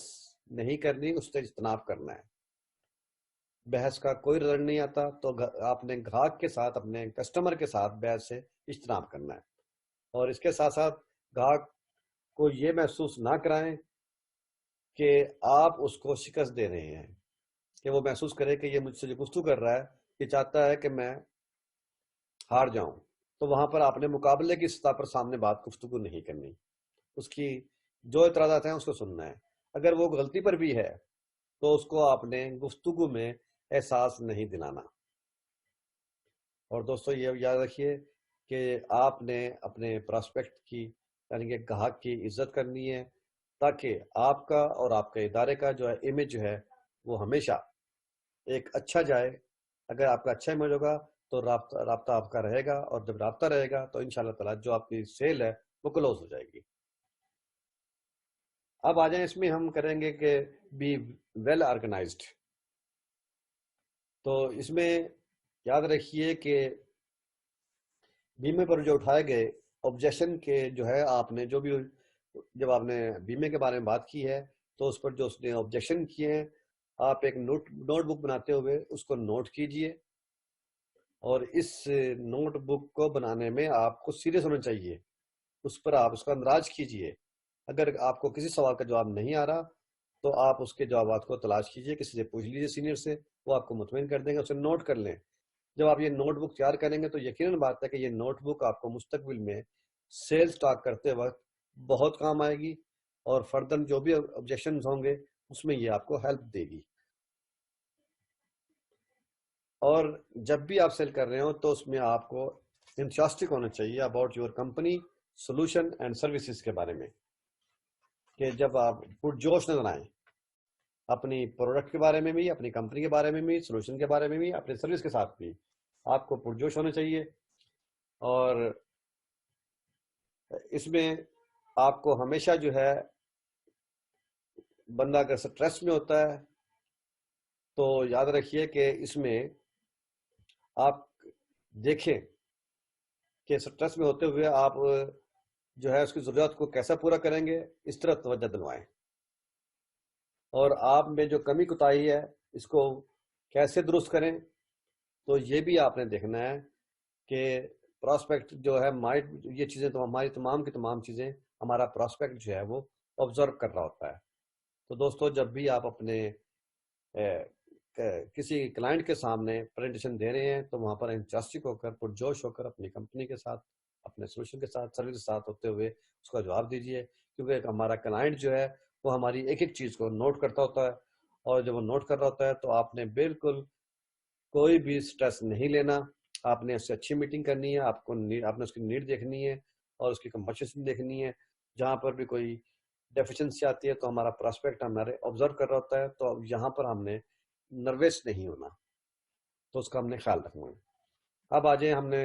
نہیں کرنی، اس سے اجتناب کرنا ہے. بحث کا کوئی رزلٹ نہیں آتا، تو آپ نے گاہک کے ساتھ اپنے کسٹمر کے ساتھ بحث سے اجتناب کرنا ہے. اور اس کے ساتھ ساتھ گاہک کو یہ محسوس نہ کرائیں کہ آپ اس کو شکست دے رہے ہیں، کہ وہ محسوس کرے کہ یہ مجھ سے جو گفتگو کر رہا ہے یہ چاہتا ہے کہ میں ہار جاؤں. تو وہاں پر آپ نے مقابلے کی سطح پر سامنے بات گفتگو نہیں کرنی، اس کی جو اعتراضات ہیں اس کو سننا ہے. اگر وہ غلطی پر بھی ہے تو اس کو آپ نے گفتگو میں احساس نہیں دلانا. اور دوستو یہ یاد رکھیے کہ آپ نے اپنے پراسپیکٹ کی یعنی کہ گاہک کی عزت کرنی ہے تاکہ آپ کا اور آپ کے ادارے کا جو ہے امیج جو ہے وہ ہمیشہ ایک اچھا جائے. اگر آپ کا اچھا امیج ہوگا تو رابطہ آپ کا رہے گا، اور جب رابطہ رہے گا تو انشاءاللہ تعالی جو آپ کی سیل ہے وہ کلوز ہو جائے گی. اب آ جائیں اس میں ہم کریں گے کہ بی ویل آرگنائزڈ. تو اس میں یاد رکھیے کہ بیمے پر جو اٹھائے گئے آبجیکشن کے جو ہے آپ نے جو بھی جب آپ نے بیمے کے بارے میں بات کی ہے تو اس پر جو اس نے آبجیکشن کیے ہیں آپ ایک نوٹ بک بناتے ہوئے اس کو نوٹ کیجئے. اور اس نوٹ بک کو بنانے میں آپ کو سیریس ہونا چاہیے، اس پر آپ اس کا اندراج کیجئے. اگر آپ کو کسی سوال کا جواب نہیں آ رہا تو آپ اس کے جوابات کو تلاش کیجئے، کسی سے پوچھ لیجئے، سینئر سے، وہ آپ کو مطمئن کر دیں گے. اسے نوٹ کر لیں. جب آپ یہ نوٹ بک تیار کریں گے تو یقیناً بات ہے کہ یہ نوٹ بک آپ کو مستقبل میں سیل سٹارٹ کرتے وقت بہت کام آئے گی، اور فردر جو بھی آبجیکشنز ہوں گے اس میں یہ آپ کو ہیلپ دے گی. اور جب بھی آپ سیل کر رہے ہو تو اس میں آپ کو انتھوسٹک ہونا چاہیے about your company solution and services کے بارے میں، کہ جب آپ پرجوش نظر آئیں اپنی پروڈکٹ کے بارے میں بھی، اپنی کمپنی کے بارے میں بھی، سولوشن کے بارے میں بھی، اپنے سروس کے ساتھ بھی آپ کو پرجوش ہونا چاہیے. اور اس میں آپ کو ہمیشہ جو ہے بندہ اگر سٹریس میں ہوتا ہے تو یاد رکھیے کہ اس میں آپ دیکھیں کہ سٹریس میں ہوتے ہوئے آپ جو ہے اس کی ضروریات کو کیسا پورا کریں گے، اس طرف توجہ دلوائیں، اور آپ میں جو کمی کوتاہی ہے اس کو کیسے درست کریں۔ تو یہ بھی آپ نے دیکھنا ہے کہ پراسپیکٹ جو ہے یہ چیزیں تو ہماری تمام کی تمام چیزیں ہمارا پراسپیکٹ جو ہے وہ آبزرو کر رہا ہوتا ہے۔ تو دوستو، جب بھی آپ اپنے کسی کلائنٹ کے سامنے پریزنٹیشن دے رہے ہیں تو وہاں پر انتھوسیاسٹک ہو کر، پرجوش ہو کر، اپنی کمپنی کے ساتھ، اپنے سولوشن کے ساتھ، سروس کے ساتھ ہوتے ہوئے اس کا جواب دیجیے، کیونکہ ہمارا کلائنٹ جو ہے وہ ہماری ایک ایک چیز کو نوٹ کرتا ہوتا ہے، اور جب وہ نوٹ کر رہا ہوتا ہے تو آپ نے بالکل کوئی بھی سٹریس نہیں لینا۔ آپ نے اس سے اچھی میٹنگ کرنی ہے، آپ نے اس کی نیڈ دیکھنی ہے اور اس کی کمپنسیشن دیکھنی ہے۔ جہاں پر بھی کوئی ڈیفیشنسی آتی ہے تو ہمارا پراسپیکٹ ہمارے آبزرو کر رہا ہوتا ہے، تو یہاں پر ہم نے نروس نہیں ہونا، تو اس کا ہم نے خیال رکھنا ہے۔ اب آ جائیں، ہم نے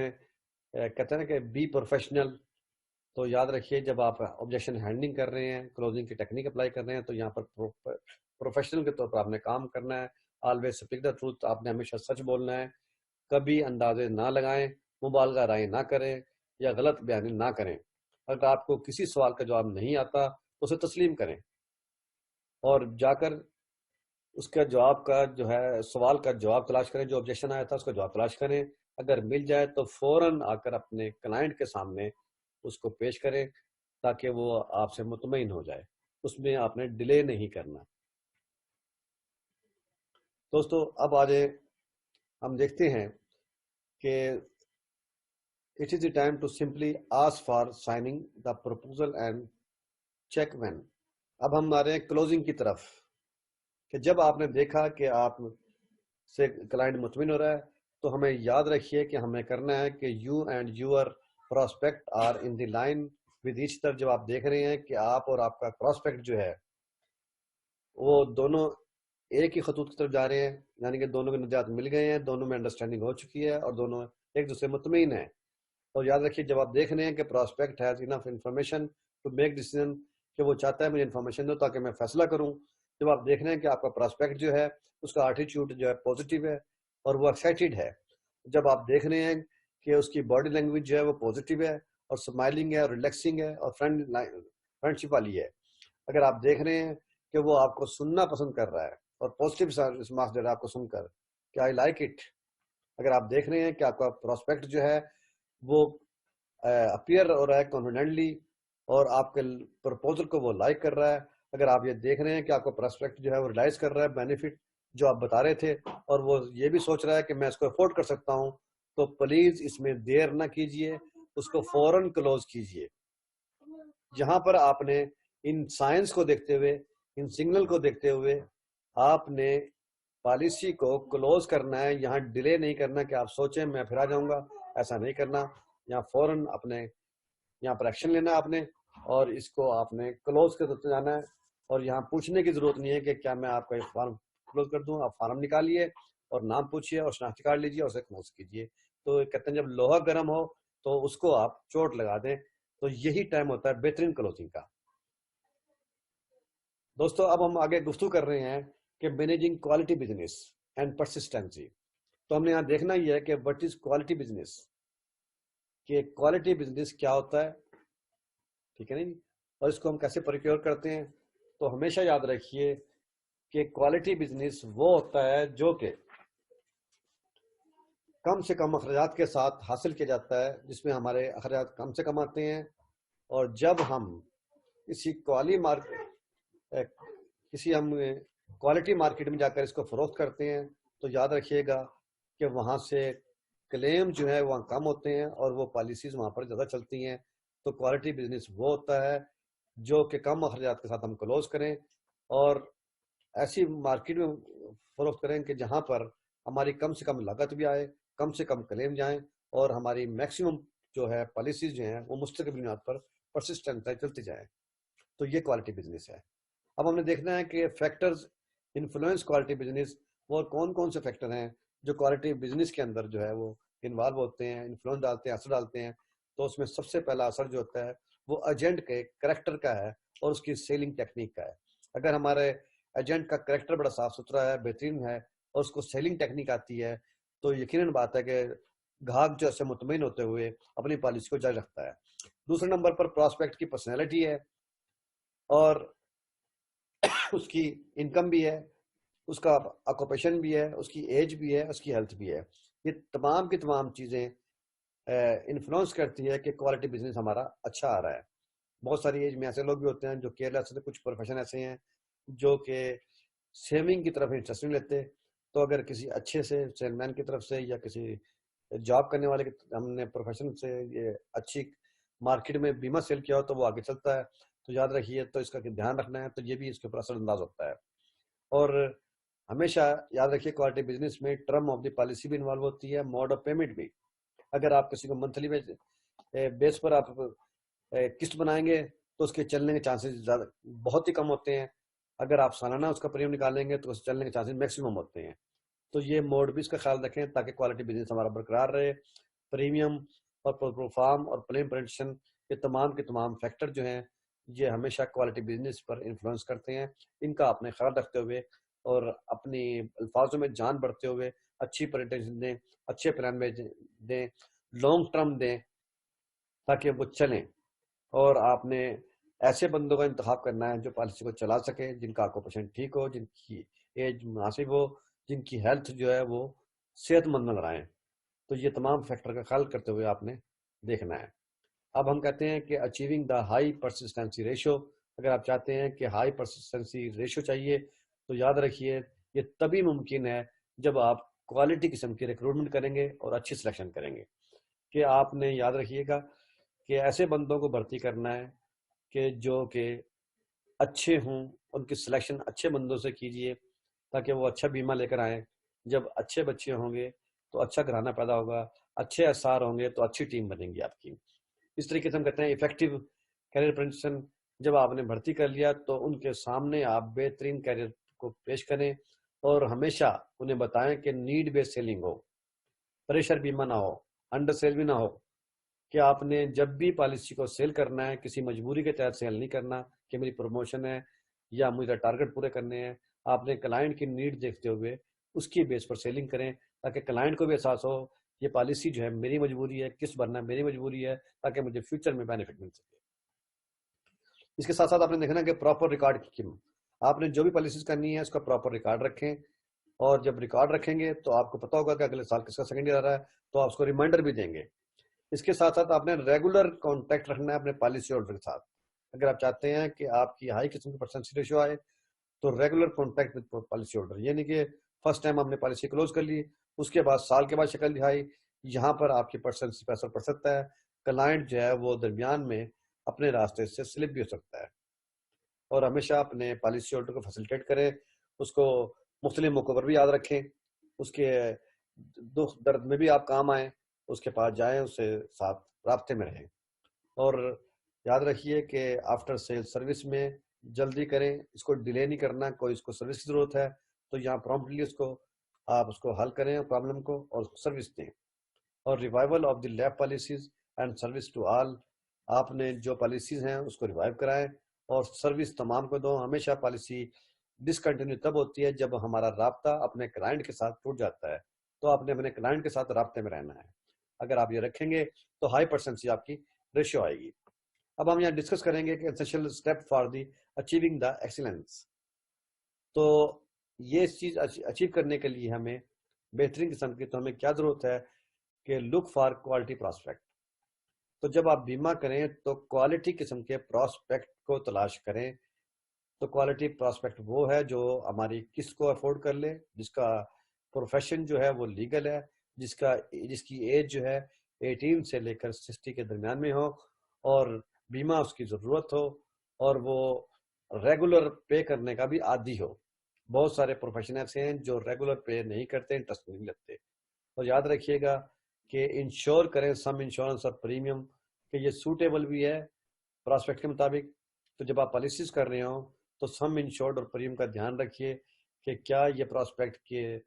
کہتے ہیں نا کہ بی پروفیشنل۔ تو یاد رکھیے جب آپ آبجیکشن ہینڈلنگ کر رہے ہیں، کلوزنگ کی ٹیکنیک اپلائی کر رہے ہیں، تو یہاں پر پروفیشنل کے طور پر آپ نے کام کرنا ہے۔ آلویز اسپیک دا ٹروتھ، آپ نے ہمیشہ سچ بولنا ہے، کبھی اندازے نہ لگائیں، مبالغہ رائے نہ کریں یا غلط بیانی نہ کریں۔ اگر آپ کو کسی سوال کا جواب نہیں آتا تو اسے تسلیم کریں، اور جا کر اس کا جواب کا جو ہے سوال کا جواب تلاش کریں، جو آبجیکشن آیا تھا اس کا جواب تلاش کریں۔ اگر مل جائے تو فوراً آ کر اپنے کلائنٹ کے سامنے اس کو پیش کریں تاکہ وہ آپ سے مطمئن ہو جائے، اس میں آپ نے ڈیلے نہیں کرنا۔ دوستو، اب آجے ہم دیکھتے ہیں کہ it is the time to simply ask for signing the proposal and check when۔ اب ہم آ رہے ہیں کلوزنگ کی طرف، کہ جب آپ نے دیکھا کہ آپ سے کلائنٹ مطمئن ہو رہا ہے تو ہمیں یاد رکھیے کہ ہمیں کرنا ہے کہ you and your prospect are in the line with each other. جب آپ دیکھ رہے ہیں کہ آپ اور آپ کا پراسپیکٹ جو ہے وہ دونوں ایک ہی خطوط کی طرف جا رہے ہیں، یعنی کہ دونوں کے نظریات مل گئے ہیں، دونوں میں انڈرسٹینڈنگ ہو چکی ہے اور دونوں ایک دوسرے مطمئن ہیں۔ اور یاد رکھیے جب آپ دیکھ رہے ہیں کہ prospect has enough information to make decision, کہ وہ چاہتا ہے مجھے انفارمیشن دو تاکہ میں فیصلہ کروں۔ جب آپ دیکھ رہے ہیں کہ آپ کا پراسپیکٹ جو ہے اس کا ایٹیٹیوڈ جو ہے پازیٹیو ہے اور وہ ایکسائٹیڈ ہے، جب آپ دیکھ رہے ہیں کہ اس کی باڈی لینگویج جو ہے وہ پازیٹیو ہے اور اسمائلنگ ہے اور ریلیکسنگ ہے اور فرینڈشپ والی ہے، اگر آپ دیکھ رہے ہیں کہ وہ آپ کو سننا پسند کر رہا ہے اور پازیٹیو ریسپانس دے رہا ہے آپ کو سن کر کہ آئی لائک اٹ، اگر آپ دیکھ رہے ہیں کہ آپ کا پراسپیکٹ جو ہے وہ اپیئر ہو رہا ہے کانفیڈنٹلی اور آپ کے پرپوزل کو وہ لائک کر رہا ہے، اگر آپ یہ دیکھ رہے ہیں کہ آپ کا پراسپیکٹ جو ہے وہ ریلائز کر رہا ہے بینیفٹ جو آپ بتا رہے تھے، اور وہ یہ بھی سوچ رہا ہے کہ میں اس کو افورڈ کر سکتا ہوں، تو پلیز اس میں دیر نہ کیجئے، اس کو فوراً کلوز کیجئے۔ یہاں پر آپ نے ان سائنس کو دیکھتے ہوئے، ان سگنل کو دیکھتے ہوئے آپ نے پالیسی کو کلوز کرنا ہے۔ یہاں ڈیلے نہیں کرنا کہ آپ سوچیں میں پھر آ جاؤں گا، ایسا نہیں کرنا۔ یہاں فوراً اپنے یہاں پر ایکشن لینا ہے آپ نے، اور اس کو آپ نے کلوز کرتے جانا ہے، اور یہاں پوچھنے کی ضرورت نہیں ہے کہ کیا میں آپ کا یہ فارم کلوز کر دوں۔ آپ فارم نکالیے اور نام پوچھیے اور شناختی کارڈ لیجیے اور اسے کلوز کیجیے۔ تو کہتے ہیں جب لوہا گرم ہو تو اس کو آپ چوٹ لگا دیں، تو یہی ٹائم ہوتا ہے بہترین کلوزنگ کا۔ دوستو، اب ہم آگے گفتگو کر رہے ہیں کہ مینیجنگ کوالٹی بزنس اینڈ پرسسٹنسی۔ تو ہم نے یہاں دیکھنا یہ ہے کہ وٹ از کوالٹی بزنس، کہ کوالٹی بزنس کیا ہوتا ہے، ٹھیک ہے نا جی، اور اس کو ہم کیسے پروکیور کرتے ہیں۔ تو ہمیشہ یاد رکھیے کہ کوالٹی بزنس وہ ہوتا ہے جو کہ کم سے کم اخراجات کے ساتھ حاصل کیا جاتا ہے، جس میں ہمارے اخراجات کم سے کم آتے ہیں، اور جب ہم کسی کوالٹی مارکیٹ میں جا کر اس کو فروخت کرتے ہیں تو یاد رکھیے گا کہ وہاں سے کلیم جو ہے وہاں کم ہوتے ہیں اور وہ پالیسیز وہاں پر زیادہ چلتی ہیں۔ تو کوالٹی بزنس وہ ہوتا ہے جو کہ کم اخراجات کے ساتھ ہم کلوز کریں اور ایسی مارکیٹ میں فروخت کریں کہ جہاں پر ہماری کم سے کم لاگت بھی آئے، کم سے کم کلیم جائیں، اور ہماری میکسیمم جو ہے پالیسیز جو ہیں وہ مستقل بنیاد پر پرسسٹنٹ چلتی جائیں۔ تو یہ کوالٹی بزنس ہے۔ اب ہم نے دیکھنا ہے کہ فیکٹرز انفلوئنس کوالٹی بزنس، وہ کون کون سے فیکٹر ہیں جو کوالٹی بزنس کے اندر جو ہے وہ انوالو ہوتے ہیں، انفلوئنس ڈالتے ہیں، اثر ڈالتے ہیں۔ تو اس میں سب سے پہلا اثر جو ہوتا ہے وہ ایجنٹ کے کریکٹر کا ہے اور اس کی سیلنگ ٹیکنیک کا ہے. اگر ہمارے ایجنٹ کا کریکٹر بڑا صاف ستھرا ہے، بہترین ہے، اور اس کو سیلنگ ٹیکنیک آتی ہے، تو یقیناً بات ہے کہ گاہک جو اسے مطمئن ہوتے ہوئے اپنی پالیسی کو جاری رکھتا ہے. دوسرے نمبر پر پراسپیکٹ کی پرسنالٹی ہے، اور اس کی انکم بھی ہے، اس کا آکوپیشن بھی ہے، اس کی ایج بھی ہے، اس کی ہیلتھ بھی ہے. یہ تمام کی تمام چیزیں انفلوئنس کرتی ہے کہ کوالٹی بزنس ہمارا اچھا آ رہا ہے. بہت ساری ایج میں ایسے لوگ بھی ہوتے ہیں جو کیئرلیس ہوتے ہیں، کچھ پروفیشن ایسے ہیں جو کہ سیونگ کی طرف انٹرسٹ نہیں لیتے. تو اگر کسی اچھے سے سیل مین کی طرف سے یا کسی جاب کرنے والے ہم نے پروفیشن سے یہ اچھی مارکیٹ میں بیمہ سیل کیا ہو تو وہ آگے چلتا ہے. تو یاد رکھیے، تو اس کا دھیان رکھنا ہے، تو یہ بھی اس کے اوپر اثر انداز ہوتا ہے. اور ہمیشہ یاد رکھیے کوالٹی بزنس میں ٹرم آف دی پالیسی بھی انوالو ہوتی ہے، موڈ آف پیمنٹ بھی. اگر آپ کسی کو منتھلی بیس پر آپ قسط بنائیں گے تو اس کے چلنے کے چانسز بہت ہی کم ہوتے ہیں. اگر آپ سالانہ اس کا پریمیم نکالیں گے تو اس چلنے کے چانسز میکسیمم ہوتے ہیں. تو یہ موڈ بھی اس کا خیال رکھیں تاکہ کوالٹی بزنس ہمارا برقرار رہے. پریمیم اور پرفارم اور پلیم پریڈکشن، یہ تمام کے تمام فیکٹر جو ہیں یہ ہمیشہ کوالٹی بزنس پر انفلوئنس کرتے ہیں. ان کا اپنے خیال رکھتے ہوئے اور اپنی الفاظوں میں جان بڑھتے ہوئے اچھی پریزنٹیشن دیں، اچھے پلان میں دیں، لانگ ٹرم دیں تاکہ وہ چلیں. اور آپ نے ایسے بندوں کا انتخاب کرنا ہے جو پالیسی کو چلا سکے، جن کا آکوپیشن ٹھیک ہو، جن کی ایج مناسب ہو، جن کی ہیلتھ جو ہے وہ صحت مند نظر آئیں. تو یہ تمام فیکٹر کا خیال کرتے ہوئے آپ نے دیکھنا ہے. اب ہم کہتے ہیں کہ اچیونگ دا ہائی پرسسٹنسی ریشو. اگر آپ چاہتے ہیں کہ ہائی پرسسٹنسی ریشو چاہیے تو یاد رکھیے یہ تبھی ممکن ہے جب آپ کوالٹی قسم کی ریکروٹمنٹ کریں گے اور اچھی سلیکشن کریں گے. کہ آپ نے یاد رکھیے گا کہ ایسے بندوں کو بھرتی کرنا ہے کہ جو کہ اچھے ہوں، ان کی سلیکشن اچھے بندوں سے کیجیے تاکہ وہ اچھا بیمہ لے کر آئیں. جب اچھے بچے ہوں گے تو اچھا گھرانہ پیدا ہوگا، اچھے اثار ہوں گے تو اچھی ٹیم بنے گی آپ کی. اس طریقے سے ہم کہتے ہیں افیکٹو کیریئر پرزنٹیشن. جب آپ نے بھرتی کر لیا تو ان کے سامنے آپ بہترین کیریئر کو پیش کریں اور ہمیشہ انہیں بتائیں کہ نیڈ بیس سیلنگ ہو، پریشر بیمہ نہ ہو، انڈر سیل بھی نہ ہو. کہ آپ نے جب بھی پالیسی کو سیل کرنا ہے کسی مجبوری کے تحت سیل نہیں کرنا کہ میری پروموشن ہے یا مجھے ٹارگٹ پورے کرنے ہیں. آپ نے کلائنٹ کی نیڈ دیکھتے ہوئے اس کی بیس پر سیلنگ کریں تاکہ کلائنٹ کو بھی احساس ہو یہ پالیسی جو ہے میری مجبوری ہے، قسط بھرنا میری مجبوری ہے تاکہ مجھے فیوچر میں بینیفٹ مل سکے. اس کے ساتھ ساتھ آپ نے دیکھنا کہ پراپر ریکارڈ کی قیمت. آپ نے جو بھی پالیسیز کرنی ہے اس کا پراپر ریکارڈ رکھیں، اور جب ریکارڈ رکھیں گے تو آپ کو پتا ہوگا کہ اگلے سال کس کا سیکنڈ ایئر آ رہا ہے تو آپ اس کو ریمائنڈر بھی دیں گے. اس کے ساتھ ساتھ آپ نے ریگولر کانٹیکٹ رکھنا ہے اپنے پالیسی ہولڈر کے ساتھ. اگر آپ چاہتے ہیں کہ آپ کی ہائی قسم کی پرسنٹیج ریشو آئے تو regular contact with policy holder, یعنی کہ فرسٹ ٹائم آپ نے پالیسی کلوز کر لی، اس کے بعد سال کے بعد شکل دکھائی، یہاں پر آپ کی پرسنٹیج پہ اثر پڑ سکتا ہے. کلائنٹ جو ہے وہ درمیان میں اپنے راستے سے سلپ بھی ہو سکتا ہے. اور ہمیشہ اپنے پالیسی ہولڈر کو فیسیلیٹیٹ کریں، اس کو مختلف موقعوں پر بھی یاد رکھیں، اس کے دکھ درد میں بھی آپ کام آئیں، اس کے پاس جائیں، اس سے ساتھ رابطے میں رہیں. اور یاد رکھیے کہ آفٹر سیل سروس میں جلدی کریں، اس کو ڈیلے نہیں کرنا. کوئی اس کو سروس کی ضرورت ہے تو یہاں پرومپٹلی آپ اس کو حل کریں پرابلم کو اور سروس دیں. اور revival of the lab policies and service to all. آپ نے جو پالیسیز ہیں اس کو ریوائیو کرائیں اور سروس تمام کو دو. ہمیشہ پالیسی ڈسکنٹینیو تب ہوتی ہے جب ہمارا رابطہ اپنے کلائنٹ کے ساتھ ٹوٹ جاتا ہے. تو آپ نے اپنے کلائنٹ کے ساتھ رابطے میں رہنا ہے. اگر آپ یہ رکھیں گے تو ہائی پرسنٹیج آپ کی ریشو آئے گی. اب ہم یہاں ڈسکس کریں گے کہ essential step for the achieving the excellence. تو یہ چیز اچیو کرنے کے لیے ہمیں بہترین قسم کی تو ہمیں کیا ضرورت ہے کہ لک فار کوالٹی پراسپیکٹ. تو جب آپ بیمہ کریں تو کوالٹی قسم کے پراسپیکٹ کو تلاش کریں. تو کوالٹی پراسپیکٹ وہ ہے جو ہماری قسط کو افورڈ کر لے، جس کا پروفیشن جو ہے وہ لیگل ہے، جس کی ایج جو ہے 18 سے لے کر 60 کے درمیان میں ہو، اور بیمہ اس کی ضرورت ہو، اور وہ ریگولر پے کرنے کا بھی عادی ہو. بہت سارے پروفیشن ایسے ہیں جو ریگولر پے نہیں کرتے، انٹرسٹ نہیں لیتے. اور یاد رکھیے گا کہ انشور کریں سم انشورنس اور پریمیم کہ یہ سوٹیبل بھی ہے پراسپیکٹ کے مطابق. تو جب آپ پالیسیز کر رہے ہوں تو سم انشورڈ اور پریم کا دھیان رکھیے کہ کیا یہ پراسپیکٹ کے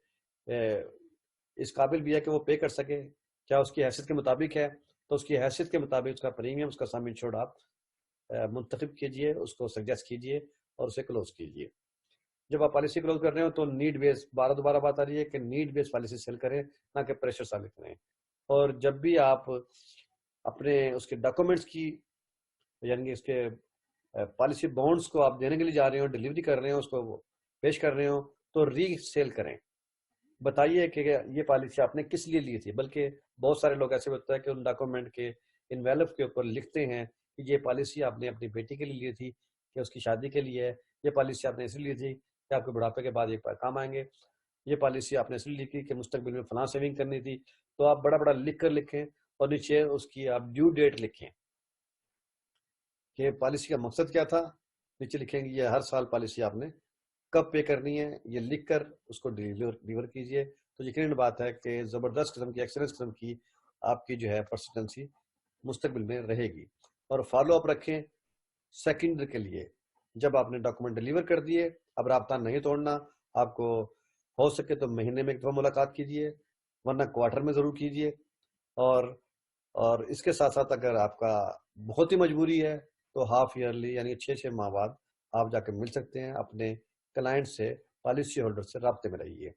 اس قابل بھی ہے کہ وہ پے کر سکے، کیا اس کی حیثیت کے مطابق ہے. تو اس کی حیثیت کے مطابق اس کا پریمیم، اس کا سم انشورڈ آپ منتخب کیجئے، اس کو سجیسٹ کیجئے اور اسے کلوز کیجئے۔ جب آپ پالیسی کلوز کر رہے ہو تو نیڈ بیس، دوبارہ بات آ رہی ہے کہ نیڈ بیس پالیسی سیل کریں، نہ کہ پریشر ثابت کریں۔ اور جب بھی آپ اپنے اس کے ڈاکومنٹس کی، یعنی کہ اس کے پالیسی بانڈس کو آپ دینے کے لیے جا رہے ہو، ڈیلیوری کر رہے ہو، اس کو پیش کر رہے ہو، تو ری سیل کریں، بتائیے کہ یہ پالیسی آپ نے کس لیے لی تھی۔ بلکہ بہت سارے لوگ ایسے ہوتا ہے کہ ان ڈاکومنٹ کے انویلپ کے اوپر لکھتے ہیں کہ یہ پالیسی آپ نے اپنی بیٹی کے لیے لی تھی، کہ اس کی شادی کے لیے ہے، یہ پالیسی آپ نے اس لیے لی تھی کہ آپ کے بڑھاپے کے بعد یہ کام آئیں گے، یہ پالیسی آپ نے اس لیے لکھی کہ مستقبل میں فلاں سیونگ کرنی تھی۔ تو آپ بڑا بڑا لکھ کر لکھیں اور نیچے اس کی آپ ڈیو ڈیٹ لکھیں کہ پالیسی کا مقصد کیا تھا، نیچے لکھیں گے یہ ہر سال پالیسی آپ نے کب پے کرنی ہے، یہ لکھ کر اس کو ڈیلیور کیجئے۔ تو یقیناً بات ہے کہ زبردست قسم کی، ایکسلنس قسم کی آپ کی جو ہے پرسسٹنسی مستقبل میں رہے گی۔ اور فالو اپ رکھیں سیکنڈ کے لیے، جب آپ نے ڈاکومنٹ ڈیلیور کر دیے، اب رابطہ نہیں توڑنا، آپ کو ہو سکے تو مہینے میں ایک دفعہ ملاقات کیجئے، ورنہ کوارٹر میں ضرور کیجئے۔ اور اس کے ساتھ ساتھ اگر آپ کا بہت ہی مجبوری ہے تو ہاف ایئرلی، یعنی 6 ماہ بعد آپ جا کے مل سکتے ہیں اپنے کلائنٹ سے، پالیسی ہولڈر سے رابطے میں رہیے،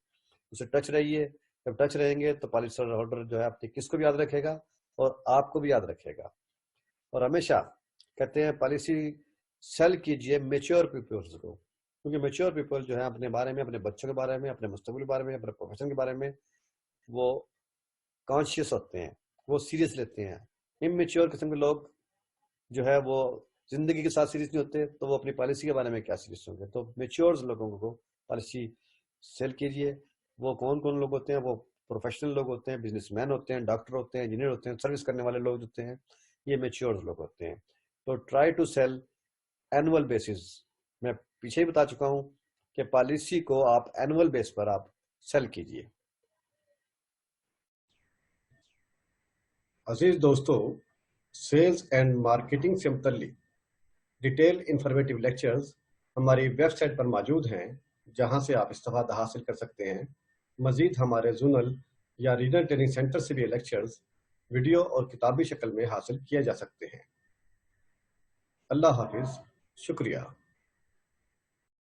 اسے ٹچ رہیے۔ جب ٹچ رہیں گے تو پالیسی ہولڈر جو ہے اپنی کس کو بھی یاد رکھے گا اور آپ کو بھی یاد رکھے گا۔ اور ہمیشہ کہتے ہیں پالیسی سیل کیجئے میچور پیپلز کو، کیونکہ میچور پیپل جو ہے اپنے بارے میں، اپنے بچوں کے بارے میں، اپنے مستقبل کے بارے میں، اپنے پروفیشن کے بارے میں وہ کانشیس ہوتے ہیں، وہ سیریس لیتے ہیں۔ اممیچور قسم کے لوگ جو ہے وہ زندگی کے ساتھ سیریس نہیں ہوتے، تو وہ اپنی پالیسی کے بارے میں کیا سیریس ہوں گے۔ تو میچورز لوگوں کو پالیسی سیل کیجئے۔ وہ کون کون لوگ ہوتے ہیں؟ وہ پروفیشنل لوگ ہوتے ہیں، بزنس مین ہوتے ہیں، ڈاکٹر ہوتے ہیں، انجینئر ہوتے ہیں، سروس کرنے والے لوگ ہوتے ہیں، یہ میچورز لوگ ہوتے ہیں۔ تو try to sell annual basis, میں پیچھے ہی بتا چکا ہوں کہ پالیسی کو آپ اینول بیس پر آپ سیل کیجئے۔ عزیز دوستو، سیلز اینڈ مارکیٹنگ سے متعلق ڈیٹیل انفارمیٹیو لیکچرز ہماری ویب سائٹ پر موجود ہیں، جہاں سے آپ استفادہ حاصل کر سکتے ہیں۔ مزید ہمارے زونل یا ریجنل ٹریننگ سینٹر سے بھی لیکچرز ویڈیو اور کتابی شکل میں حاصل کیے جا سکتے ہیں۔ اللہ حافظ، شکریہ۔